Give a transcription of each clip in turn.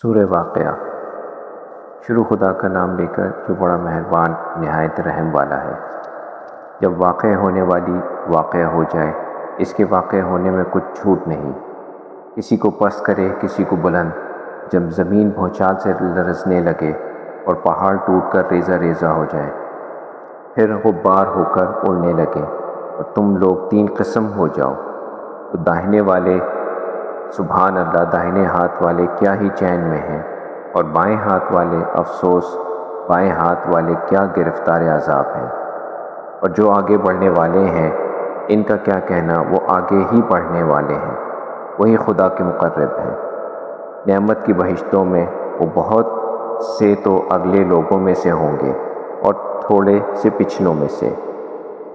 سورہ واقعہ۔ شروع خدا کا نام لے کر جو بڑا مہربان نہایت رحم والا ہے۔ جب واقع ہونے والی واقع ہو جائے، اس کے واقع ہونے میں کچھ چھوٹ نہیں، کسی کو پست کرے کسی کو بلند۔ جب زمین بھونچال سے لرزنے لگے اور پہاڑ ٹوٹ کر ریزہ ریزہ ہو جائے، پھر غبار ہو کر اڑنے لگے اور تم لوگ تین قسم ہو جاؤ، تو داہنے والے سبحان اللہ، داہنے ہاتھ والے کیا ہی چین میں ہیں، اور بائیں ہاتھ والے افسوس، بائیں ہاتھ والے کیا گرفتار عذاب ہیں۔ اور جو آگے بڑھنے والے ہیں، ان کا کیا کہنا، وہ آگے ہی بڑھنے والے ہیں، وہی خدا کے مقرب ہیں۔ نعمت کی بہشتوں میں وہ بہت سے تو اگلے لوگوں میں سے ہوں گے اور تھوڑے سے پچھلوں میں سے۔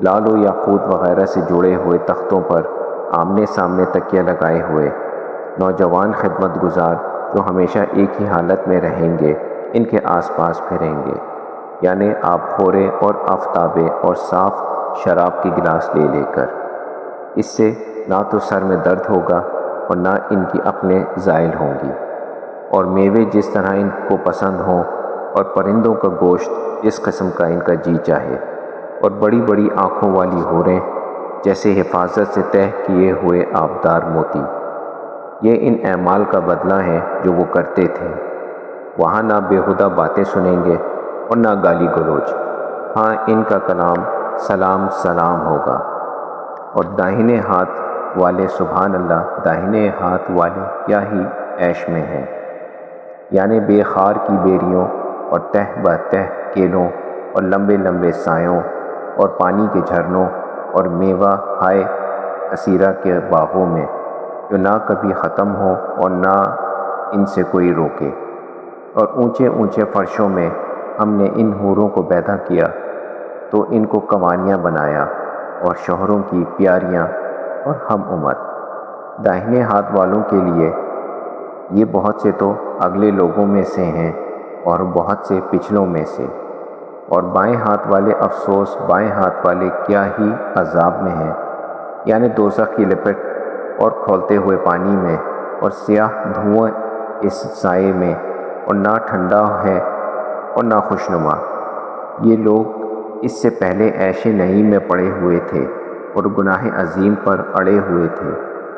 لال و یاقوت وغیرہ سے جڑے ہوئے تختوں پر آمنے سامنے تکیہ لگائے ہوئے نوجوان خدمت گزار جو ہمیشہ ایک ہی حالت میں رہیں گے، ان کے آس پاس پھریں گے، یعنی آب خورے اور آفتابے اور صاف شراب کی گلاس لے لے کر۔ اس سے نہ تو سر میں درد ہوگا اور نہ ان کی عقلیں زائل ہوں گی، اور میوے جس طرح ان کو پسند ہوں، اور پرندوں کا گوشت جس قسم کا ان کا جی چاہے، اور بڑی بڑی آنکھوں والی حوریں جیسے حفاظت سے تہہ کیے ہوئے آبدار موتی۔ یہ ان اعمال کا بدلہ ہے جو وہ کرتے تھے۔ وہاں نہ بیہودہ باتیں سنیں گے اور نہ گالی گلوچ، ہاں ان کا کلام سلام سلام ہوگا۔ اور داہنے ہاتھ والے سبحان اللہ، داہنے ہاتھ والے کیا ہی عیش میں ہیں، یعنی بے خار کی بیریوں اور تہ بہ تہ کیلوں اور لمبے لمبے سایوں اور پانی کے جھرنوں اور میوہ ہائے کثیرہ کے باغوں میں، جو نہ کبھی ختم ہو اور نہ ان سے کوئی روکے۔ اور اونچے اونچے فرشوں میں ہم نے ان حوروں کو پیدا کیا تو ان کو قوانیاں بنایا اور شوہروں کی پیاریاں اور ہم عمر۔ داہنے ہاتھ والوں کے لیے یہ بہت سے تو اگلے لوگوں میں سے ہیں اور بہت سے پچھلوں میں سے، اور بائیں ہاتھ والے افسوس، بائیں ہاتھ والے کیا ہی عذاب میں ہیں، یعنی دوزخ کی لپٹ اور کھولتے ہوئے پانی میں اور سیاہ دھواں اس سائے میں، اور نہ ٹھنڈا ہے اور نہ خوشنما۔ یہ لوگ اس سے پہلے عیش نعیم میں پڑے ہوئے تھے اور گناہ عظیم پر اڑے ہوئے تھے،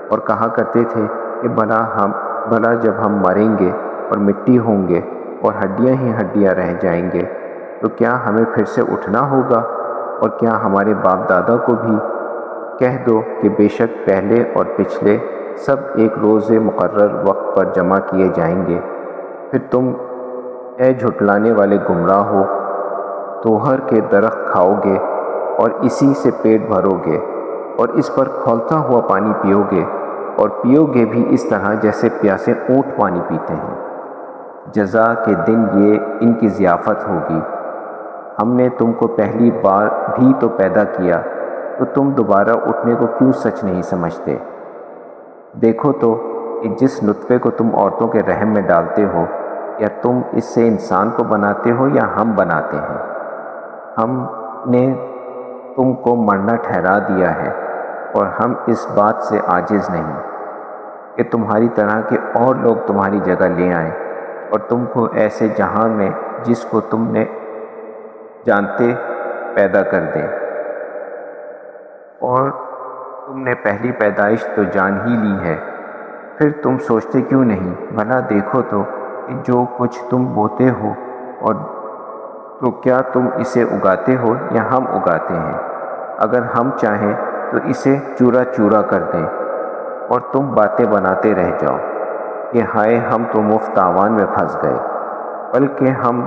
اور کہا کرتے تھے کہ بھلا جب ہم مریں گے اور مٹی ہوں گے اور ہڈیاں ہی ہڈیاں رہ جائیں گے تو کیا ہمیں پھر سے اٹھنا ہوگا؟ اور کیا ہمارے باپ دادا کو بھی کہہ دو کہ بے شک پہلے اور پچھلے سب ایک روز مقرر وقت پر جمع کیے جائیں گے، پھر تم اے جھٹلانے والے گمراہ ہو، توہر کے درخت کھاؤ گے اور اسی سے پیٹ بھرو گے، اور اس پر کھولتا ہوا پانی پیو گے، اور پیو گے بھی اس طرح جیسے پیاسے اونٹ پانی پیتے ہیں۔ جزا کے دن یہ ان کی ضیافت ہوگی۔ ہم نے تم کو پہلی بار بھی تو پیدا کیا، تو تم دوبارہ اٹھنے کو کیوں سچ نہیں سمجھتے؟ دیکھو تو کہ جس نطفے کو تم عورتوں کے رحم میں ڈالتے ہو، یا تم اس سے انسان کو بناتے ہو یا ہم بناتے ہیں؟ ہم نے تم کو مرنا ٹھہرا دیا ہے، اور ہم اس بات سے عاجز نہیں کہ تمہاری طرح کے اور لوگ تمہاری جگہ لے آئیں اور تم کو ایسے جہاں میں جس کو تم نے جانتے پیدا کر دیں۔ اور تم نے پہلی پیدائش تو جان ہی لی ہے، پھر تم سوچتے کیوں نہیں؟ بھلا دیکھو تو کہ جو کچھ تم بوتے ہو، اور تو کیا تم اسے اگاتے ہو یا ہم اگاتے ہیں؟ اگر ہم چاہیں تو اسے چورا چورا کر دیں، اور تم باتیں بناتے رہ جاؤ کہ ہائے ہم تو مفت تاوان میں پھنس گئے، بلکہ ہم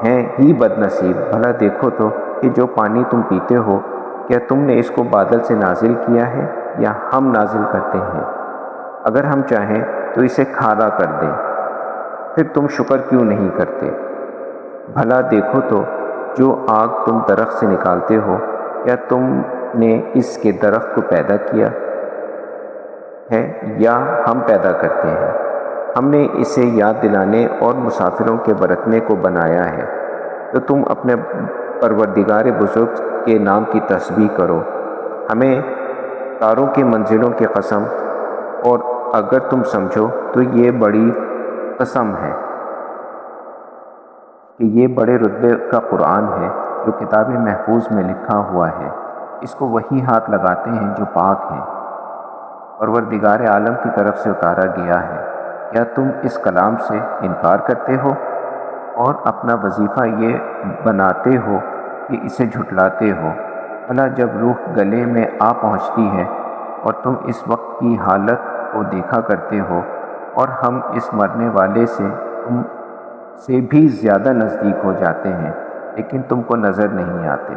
ہیں ہی بد نصیب۔ بھلا دیکھو تو کہ جو پانی تم پیتے ہو، کیا تم نے اس کو بادل سے نازل کیا ہے یا ہم نازل کرتے ہیں؟ اگر ہم چاہیں تو اسے کھارا کر دیں، پھر تم شکر کیوں نہیں کرتے؟ بھلا دیکھو تو جو آگ تم درخت سے نکالتے ہو، کیا تم نے اس کے درخت کو پیدا کیا ہے یا ہم پیدا کرتے ہیں؟ ہم نے اسے یاد دلانے اور مسافروں کے برتنے کو بنایا ہے، تو تم اپنے پروردگار بزرگ کے نام کی تسبیح کرو۔ ہمیں تاروں کی منزلوں کی قسم، اور اگر تم سمجھو تو یہ بڑی قسم ہے کہ یہ بڑے رتبے کا قرآن ہے جو کتاب محفوظ میں لکھا ہوا ہے، اس کو وہی ہاتھ لگاتے ہیں جو پاک ہیں، پروردگار عالم کی طرف سے اتارا گیا ہے۔ کیا تم اس کلام سے انکار کرتے ہو اور اپنا وظیفہ یہ بناتے ہو کہ اسے جھٹلاتے ہو؟ بھلا جب روح گلے میں آ پہنچتی ہے اور تم اس وقت کی حالت کو دیکھا کرتے ہو اور ہم اس مرنے والے سے تم سے بھی زیادہ نزدیک ہو جاتے ہیں لیکن تم کو نظر نہیں آتے۔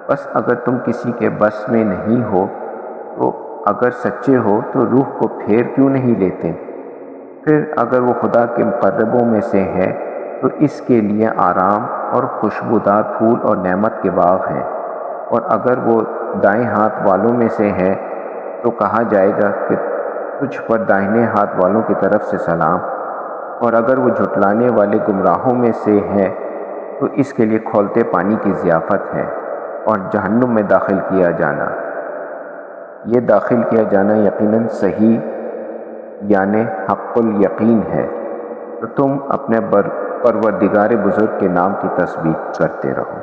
بس اگر تم کسی کے بس میں نہیں ہو تو اگر سچے ہو تو روح کو پھیر کیوں نہیں لیتے؟ پھر اگر وہ خدا کے مقربوں میں سے ہے تو اس کے لیے آرام اور خوشبودار پھول اور نعمت کے باغ ہیں، اور اگر وہ دائیں ہاتھ والوں میں سے ہے تو کہا جائے گا کہ تجھ پر داہنے ہاتھ والوں کی طرف سے سلام، اور اگر وہ جھٹلانے والے گمراہوں میں سے ہے تو اس کے لیے کھولتے پانی کی ضیافت ہے اور جہنم میں داخل کیا جانا۔ یہ داخل کیا جانا یقیناً صحیح یعنی حق الیقین ہے، تو تم اپنے پروردگار بزرگ کے نام کی تسبیح کرتے رہو۔